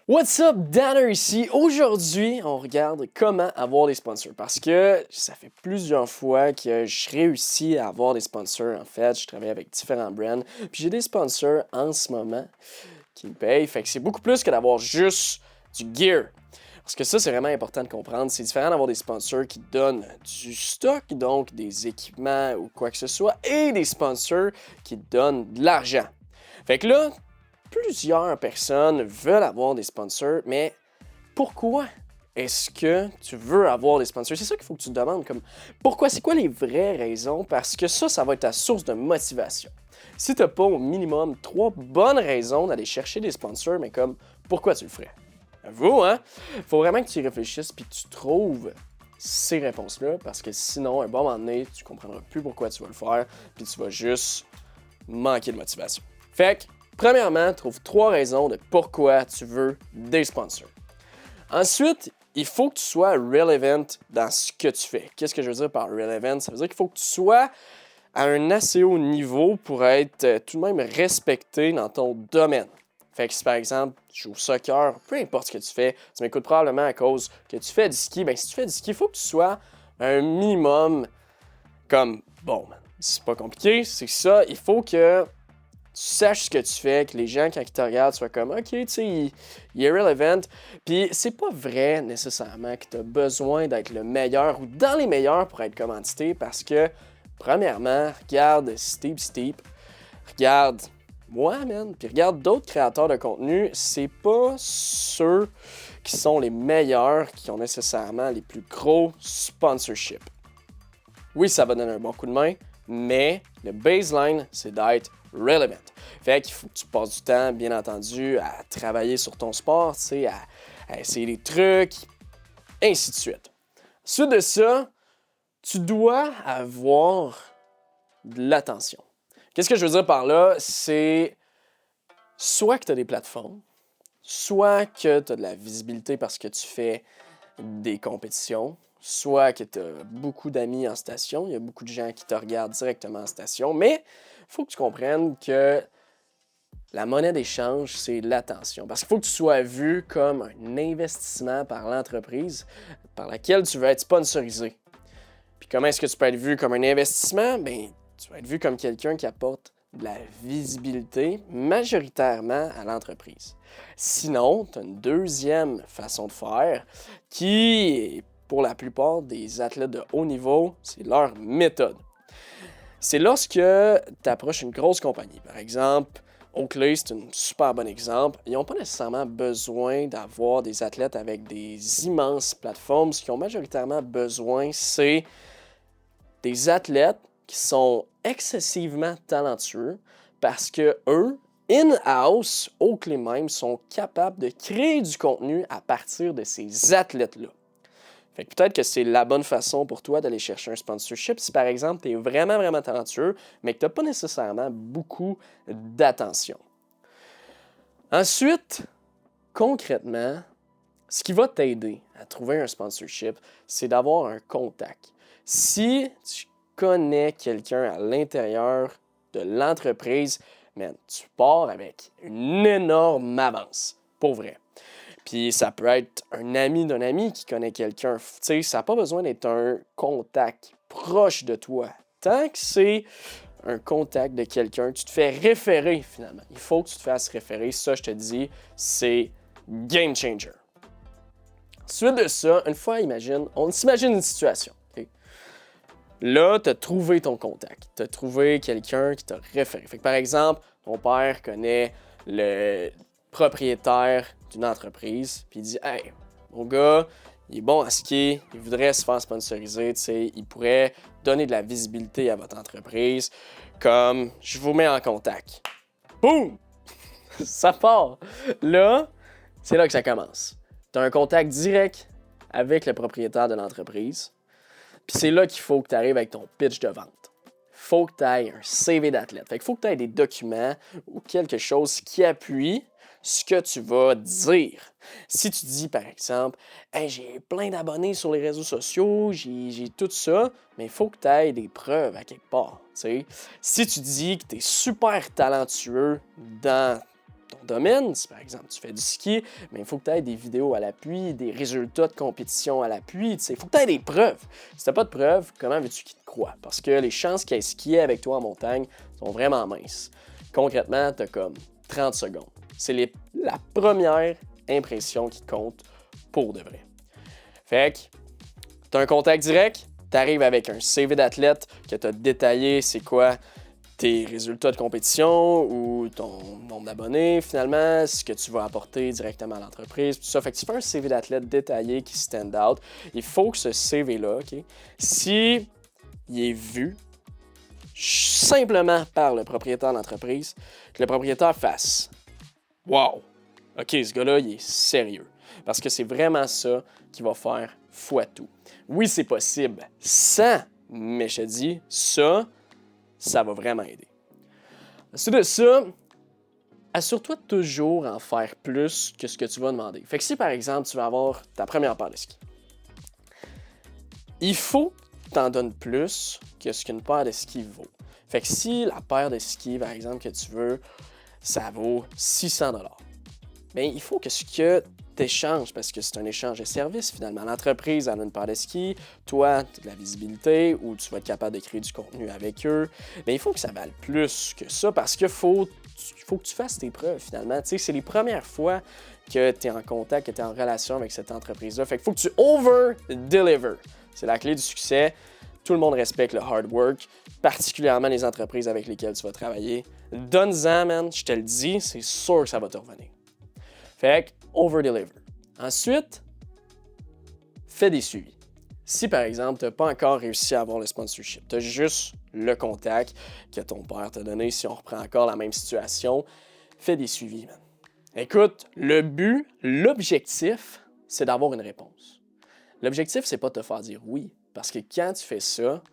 What's up, Danner ici. Aujourd'hui, on regarde comment avoir des sponsors parce que ça fait plusieurs fois que je réussis à avoir des sponsors. En fait, je travaille avec différents brands, puis j'ai des sponsors en ce moment qui me payent. Fait que c'est beaucoup plus que d'avoir juste du gear. Parce que ça, c'est vraiment important de comprendre. C'est différent d'avoir des sponsors qui donnent du stock, donc des équipements ou quoi que ce soit, et des sponsors qui donnent de l'argent. Fait que là, plusieurs personnes veulent avoir des sponsors, mais pourquoi est-ce que tu veux avoir des sponsors? C'est ça qu'il faut que tu te demandes. Pourquoi? C'est quoi les vraies raisons? Parce que ça va être ta source de motivation. Si tu n'as pas au minimum 3 bonnes raisons d'aller chercher des sponsors, mais comme pourquoi tu le ferais? Avoue, hein? Faut vraiment que tu y réfléchisses puis que tu trouves ces réponses-là, parce que sinon, à un bon moment donné, tu comprendras plus pourquoi tu vas le faire, puis tu vas juste manquer de motivation. Fait que, premièrement, trouve 3 raisons de pourquoi tu veux des sponsors. Ensuite, il faut que tu sois relevant dans ce que tu fais. Qu'est-ce que je veux dire par relevant? Ça veut dire qu'il faut que tu sois à un assez haut niveau pour être tout de même respecté dans ton domaine. Fait que si par exemple, tu joues au soccer, peu importe ce que tu fais, tu m'écoutes probablement à cause que tu fais du ski. Ben si tu fais du ski, il faut que tu sois un minimum comme, bon, c'est pas compliqué, c'est ça, il faut que tu saches ce que tu fais, que les gens, quand ils te regardent, soient comme, OK, tu sais, il est relevant. Puis c'est pas vrai nécessairement que tu as besoin d'être le meilleur ou dans les meilleurs pour être commandité parce que, premièrement, regarde Steve, regarde moi, man, puis regarde d'autres créateurs de contenu, c'est pas ceux qui sont les meilleurs qui ont nécessairement les plus gros sponsorships. Oui, ça va donner un bon coup de main, mais le baseline, c'est d'être relevant. Fait qu'il faut que tu passes du temps, bien entendu, à travailler sur ton sport, tu sais, à essayer des trucs, ainsi de suite. Ensuite de ça, tu dois avoir de l'attention. Qu'est-ce que je veux dire par là? C'est soit que tu as des plateformes, soit que tu as de la visibilité parce que tu fais des compétitions, soit que tu as beaucoup d'amis en station, il y a beaucoup de gens qui te regardent directement en station, mais il faut que tu comprennes que la monnaie d'échange, c'est l'attention. Parce qu'il faut que tu sois vu comme un investissement par l'entreprise par laquelle tu veux être sponsorisé. Puis comment est-ce que tu peux être vu comme un investissement? Bien, tu vas être vu comme quelqu'un qui apporte de la visibilité majoritairement à l'entreprise. Sinon, tu as une deuxième façon de faire qui, pour la plupart des athlètes de haut niveau, c'est leur méthode. C'est lorsque tu approches une grosse compagnie. Par exemple, Oakley, c'est un super bon exemple. Ils n'ont pas nécessairement besoin d'avoir des athlètes avec des immenses plateformes. Ce qu'ils ont majoritairement besoin, c'est des athlètes qui sont excessivement talentueux parce que eux, in-house, Oakley même, sont capables de créer du contenu à partir de ces athlètes-là. Fait que peut-être que c'est la bonne façon pour toi d'aller chercher un sponsorship si par exemple tu es vraiment, vraiment talentueux, mais que tu n'as pas nécessairement beaucoup d'attention. Ensuite, concrètement, ce qui va t'aider à trouver un sponsorship, c'est d'avoir un contact. Si tu connais quelqu'un à l'intérieur de l'entreprise, man, tu pars avec une énorme avance, pour vrai. Puis ça peut être un ami d'un ami qui connaît quelqu'un. Tu sais, ça n'a pas besoin d'être un contact proche de toi. Tant que c'est un contact de quelqu'un, tu te fais référer finalement. Il faut que tu te fasses référer. Ça, je te dis, c'est game changer. Ensuite de ça, une fois, on s'imagine une situation. Okay? Là, tu as trouvé ton contact. Tu as trouvé quelqu'un qui t'a référé. Fait que, par exemple, ton père connaît le propriétaire d'une entreprise, puis il dit « Hey, mon gars, il est bon à skier, il voudrait se faire sponsoriser, tu sais, il pourrait donner de la visibilité à votre entreprise, comme je vous mets en contact. » Boum! Ça part! Là, c'est là que ça commence. Tu as un contact direct avec le propriétaire de l'entreprise, puis c'est là qu'il faut que tu arrives avec ton pitch de vente. Faut que tu aies un CV d'athlète. Fait qu'il faut que tu aies des documents ou quelque chose qui appuie ce que tu vas dire. Si tu dis, par exemple, hey, j'ai plein d'abonnés sur les réseaux sociaux, j'ai tout ça, mais il faut que tu aies des preuves à quelque part. T'sais. Si tu dis que tu es super talentueux dans ton domaine. Si par exemple tu fais du ski, mais il faut que tu aies des vidéos à l'appui, des résultats de compétition à l'appui. Il faut que tu aies des preuves. Si tu n'as pas de preuves, comment veux-tu qu'ils te croient? Parce que les chances qu'il ait skié avec toi en montagne sont vraiment minces. Concrètement, tu as comme 30 secondes. C'est la première impression qui compte pour de vrai. Fait que tu as un contact direct, tu arrives avec un CV d'athlète que tu as détaillé c'est quoi tes résultats de compétition ou ton nombre d'abonnés, finalement, ce que tu vas apporter directement à l'entreprise, tout ça. Fait que tu fais un CV d'athlète détaillé qui stand out. Il faut que ce CV-là, OK, si il est vu simplement par le propriétaire de l'entreprise, que le propriétaire fasse « Wow! OK, ce gars-là, il est sérieux. » Parce que c'est vraiment ça qui va faire foi tout. Oui, c'est possible sans, mais je te dis, ça va vraiment aider. Ensuite de ça, assure-toi de toujours en faire plus que ce que tu vas demander. Fait que si, par exemple, tu vas avoir ta première paire de skis, il faut que tu en donnes plus que ce qu'une paire de skis vaut. Fait que si la paire de skis, par exemple, que tu veux, ça vaut 600 $, bien, il faut que ce que tu échanges, parce que c'est un échange de services finalement. L'entreprise en a une paire de skis, toi, tu as de la visibilité ou tu vas être capable de créer du contenu avec eux. Bien, il faut que ça vale plus que ça parce qu'il faut que tu fasses tes preuves finalement. Tu sais, c'est les premières fois que tu es en contact, que tu es en relation avec cette entreprise-là. Fait qu'il faut que tu over-deliver. C'est la clé du succès. Tout le monde respecte le hard work, particulièrement les entreprises avec lesquelles tu vas travailler. Donne-en, man, je te le dis, c'est sûr que ça va te revenir. Fait que, over-deliver. Ensuite, fais des suivis. Si, par exemple, tu n'as pas encore réussi à avoir le sponsorship, tu as juste le contact que ton père t'a donné, si on reprend encore la même situation, fais des suivis, man. Écoute, l'objectif, c'est d'avoir une réponse. L'objectif, c'est pas de te faire dire oui, parce que quand tu fais ça,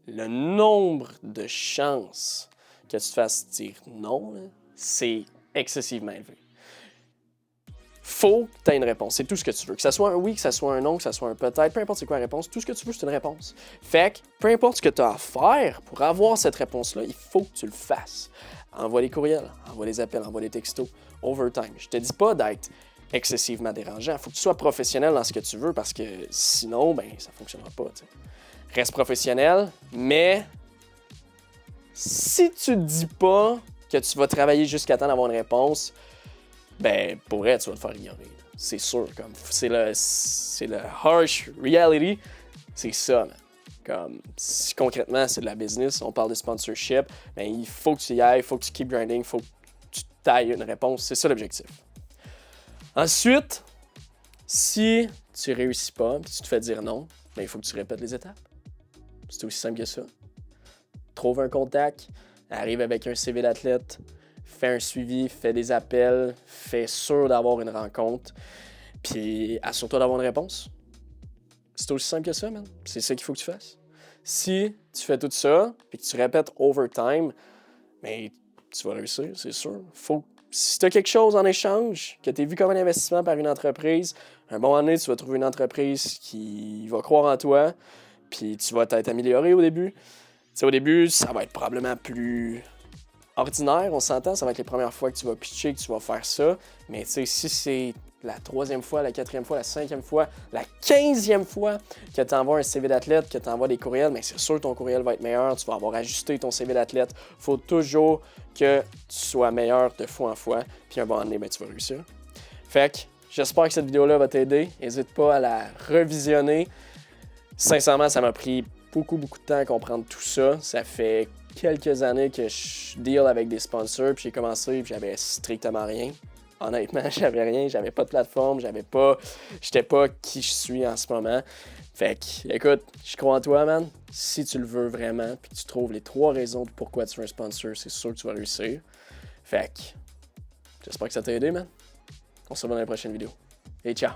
le nombre de chances que tu te fasses dire non, là, c'est excessivement élevé. Faut que tu aies une réponse. C'est tout ce que tu veux. Que ça soit un oui, que ça soit un non, que ça soit un peut-être, peu importe c'est quoi la réponse, tout ce que tu veux, c'est une réponse. Fait que, peu importe ce que tu as à faire pour avoir cette réponse-là, il faut que tu le fasses. Envoie des courriels, envoie des appels, envoie des textos, overtime. Je te dis pas d'être excessivement dérangeant. Il faut que tu sois professionnel dans ce que tu veux parce que sinon, ben, ça ne fonctionnera pas. T'sais. Reste professionnel, mais si tu ne dis pas que tu vas travailler jusqu'à temps d'avoir une réponse, ben, pour vrai, tu vas te faire ignorer. C'est sûr. Comme, c'est le harsh reality. C'est ça, man. Comme, si concrètement, c'est de la business, on parle de sponsorship, ben, il faut que tu y ailles, il faut que tu keep grinding, il faut que tu tailles une réponse. C'est ça l'objectif. Ensuite, si tu réussis pas, si tu te fais dire non, ben, il faut que tu répètes les étapes. C'est aussi simple que ça. Trouve un contact, arrive avec un CV d'athlète, fais un suivi, fais des appels, fais sûr d'avoir une rencontre, puis assure-toi d'avoir une réponse. C'est aussi simple que ça, man. C'est ça qu'il faut que tu fasses. Si tu fais tout ça, puis que tu répètes overtime, bien, tu vas réussir, c'est sûr. Si tu as quelque chose en échange, que tu es vu comme un investissement par une entreprise, un bon moment donné, tu vas trouver une entreprise qui va croire en toi, puis tu vas t'être amélioré au début. T'sais, au début, ça va être probablement plus ordinaire, on s'entend, ça va être les premières fois que tu vas pitcher, que tu vas faire ça. Mais si c'est la 3e fois, la 4e fois, la 5e fois, la 15e fois que tu envoies un CV d'athlète, que tu envoies des courriels, bien, c'est sûr que ton courriel va être meilleur, tu vas avoir ajusté ton CV d'athlète. Il faut toujours que tu sois meilleur de fois en fois, puis un bon moment donné, bien, tu vas réussir. Fait que j'espère que cette vidéo-là va t'aider. N'hésite pas à la revisionner. Sincèrement, ça m'a pris beaucoup de temps à comprendre tout ça. Ça fait quelques années que je deal avec des sponsors, puis j'ai commencé, puis j'avais strictement rien. Honnêtement, j'avais rien, j'avais pas de plateforme, j'étais pas qui je suis en ce moment. Fait que, écoute, je crois en toi, man. Si tu le veux vraiment, puis tu trouves les 3 raisons de pourquoi tu veux un sponsor, c'est sûr que tu vas réussir. Fait que, j'espère que ça t'a aidé, man. On se revoit dans la prochaine vidéo. Et ciao!